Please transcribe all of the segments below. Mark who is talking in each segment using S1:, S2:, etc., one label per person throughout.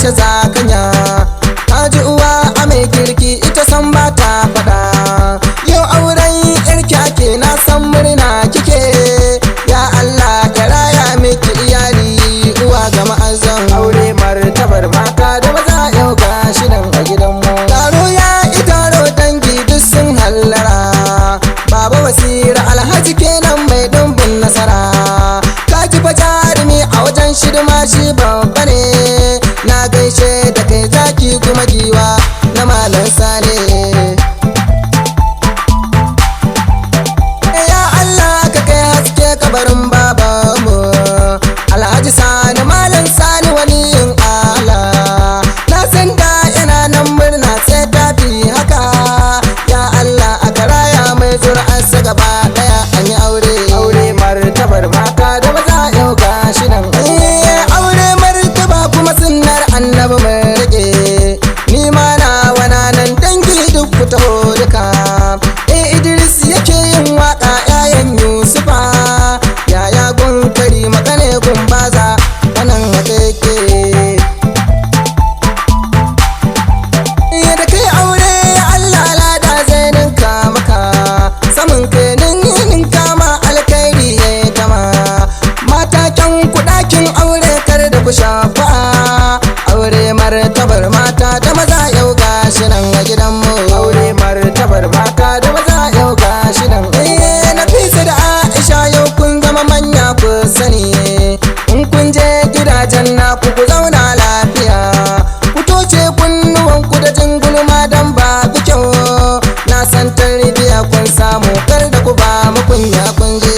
S1: kashe zakanya. Kaji uwa a mai kirki ita san ba ta faɗa. Yau auren yarki ake na san murna kike. Ya Allah ka raya miki iyali uwa ga ma'azan. Aure martabar mata da maza yau gashi nan a gidanmu. Taro ya itaro dangi duk sun hallara. Baba Basira Alhaji kenan mai dumbin nasara. Kaji fa jarumi a wajen shidima shi babba ne. Na gaishe da kai zaki kuma giwa na Malam Sani. Ya Allah ka kai haske kabarin babanmu Alhaji Sani Malam Sani waliyin Allah. Na san da yana nan murna sai ta fi haka. Ya Allah a karaya mai zuri'arsa gaba daya an yi aure. Aure martabar mata da maza yau gashi nan. Aure martaba kuma sunnar annabi mai rike. Ni ma na wana nan dangi duk ku taho duka. Idris yake yin waka yayan Yusufa. Yaya gunkari makane gumbaza wannan haka yake. Da kai aure Allah lada zai ninka maka. Samun kai ninka ma alkhairi ya gama. Mata kyan kudakin aure kar da ku shafa. Aure martabar mata da maza yau gashi nan a gidanmu. Aure martabar mata da maza yau gashi nan. Nafisa da Aisha yau kun zama manya ku sani. In kun je gidajen naku ku zauna lafiya. Ku toce kunnuwanku da jin gulma dan babu kyau. Na san tarbiya kun samu kar da ku ba mu kunya kun je.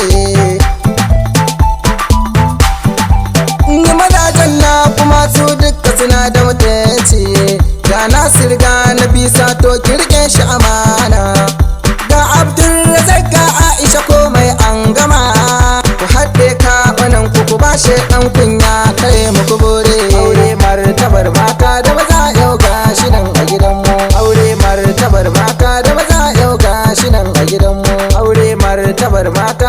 S1: Ni mazajen na kuma su duka suna da mutunci. Ga Nasir ga Nafisa to kirke shi amana. Ga Abdulrazak ga Aisha komai an gama. Ku haɗe kafanan ku ba shi ɗan kunya kare muku bore. Aure martabar mata da maza yau gashi nan a gidanmu. Aure martabar mata da maza yau gashi nan a gidanmu. Aure martabar mata